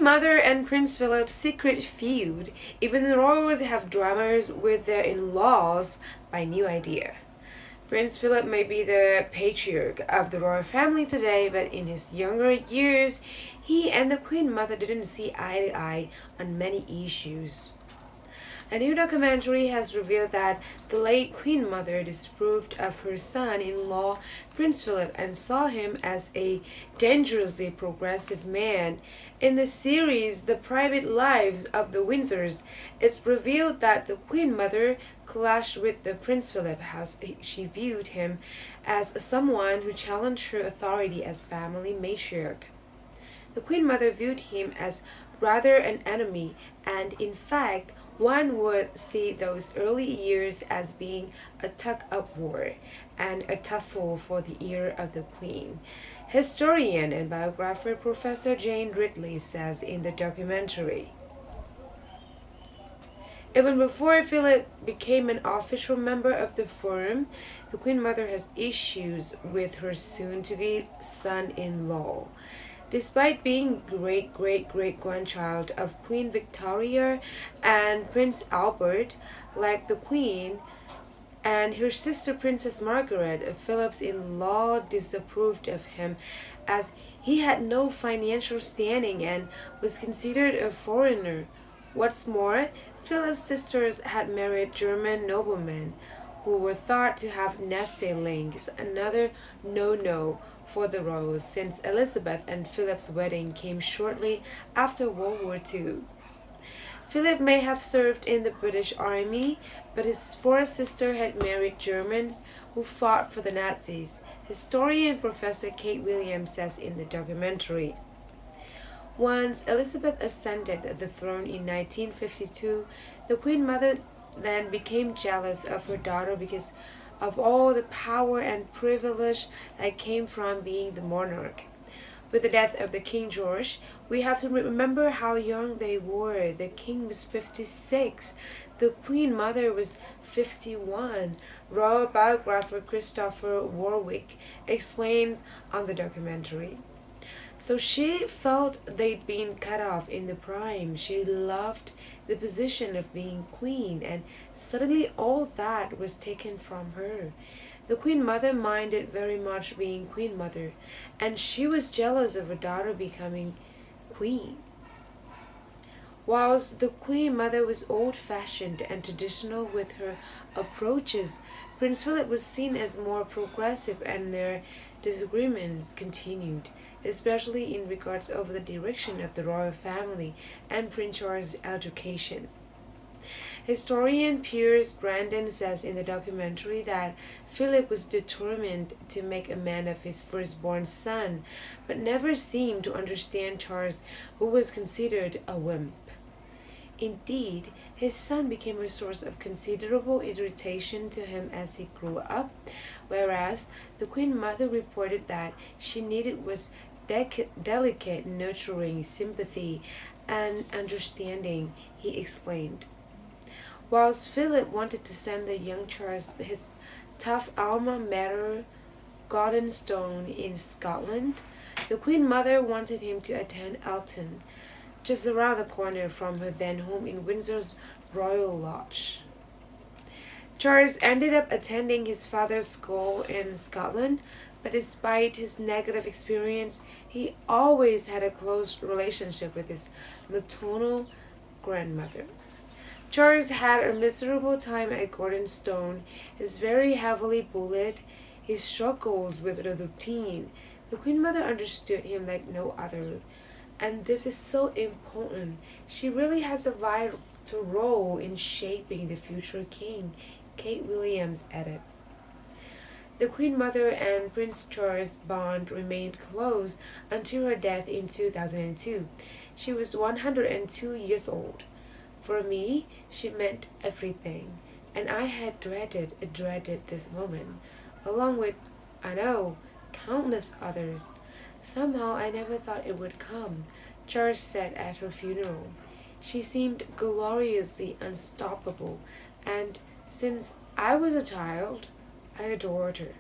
mother and Prince Philip's secret feud. Even the royals have dramas with their in-laws by new idea. Prince Philip may be the patriarch of the royal family today, but in his younger years, he and the Queen Mother didn't see eye to eye on many issues. A new documentary has revealed that the late Queen Mother disapproved of her son-in-law Prince Philip and saw him as a dangerously progressive man. In the series The Private Lives of the Windsors, it's revealed that the Queen Mother clashed with the Prince Philip as she viewed him as someone who challenged her authority as family matriarch. The Queen Mother viewed him as rather an enemy, and in fact, one would see those early years as being a tug of war and a tussle for the ear of the Queen. Historian and biographer Professor Jane Ridley says in the documentary. Even before Philip became an official member of the firm, the Queen Mother has issues with her soon-to-be son-in-law. Despite being great-great-great-grandchild of Queen Victoria and Prince Albert, like the Queen and her sister Princess Margaret, Philip's in-law disapproved of him as he had no financial standing and was considered a foreigner. What's more, Philip's sisters had married German noblemen who were thought to have nasty links, another no-no for the royals since Elizabeth and Philip's wedding came shortly after World War II. Philip may have served in the British Army, but his fourth sister had married Germans who fought for the Nazis, historian Professor Kate Williams says in the documentary. Once Elizabeth ascended the throne in 1952, the Queen Mother then became jealous of her daughter because of all the power and privilege that came from being the monarch. With the death of the King George, we have to remember how young they were. The king was 56, the Queen Mother was 51. Royal biographer Christopher Warwick explains on the documentary. So she felt they'd been cut off in the prime. She loved the position of being queen, and suddenly all that was taken from her. The Queen Mother minded very much being Queen Mother, and she was jealous of her daughter becoming queen. Whilst the Queen Mother was old-fashioned and traditional with her approaches, Prince Philip was seen as more progressive, and their disagreements continued, especially in regards over the direction of the royal family and Prince Charles' education. Historian Piers Brandon says in the documentary that Philip was determined to make a man of his firstborn son, but never seemed to understand Charles, who was considered a wimp. Indeed, his son became a source of considerable irritation to him as he grew up, whereas the Queen Mother reported that she needed was delicate, nurturing sympathy and understanding, he explained. Whilst Philip wanted to send the young Charles his tough alma mater, Gordonstoun in Scotland, the Queen Mother wanted him to attend Eton, just around the corner from her then home in Windsor's Royal Lodge. Charles ended up attending his father's school in Scotland, but despite his negative experience, he always had a close relationship with his maternal grandmother. Charles had a miserable time at Gordonstoun. He is very heavily bullied. He struggles with the routine. The Queen Mother understood him like no other. And this is so important. She really has a vital role in shaping the future king, Kate Williams added. The Queen Mother and Prince Charles' bond remained close until her death in 2002. She was 102 years old. For me, she meant everything, and I had dreaded this moment, along with, I know, countless others. Somehow I never thought it would come, Charles said at her funeral. She seemed gloriously unstoppable, and since I was a child, I adored her.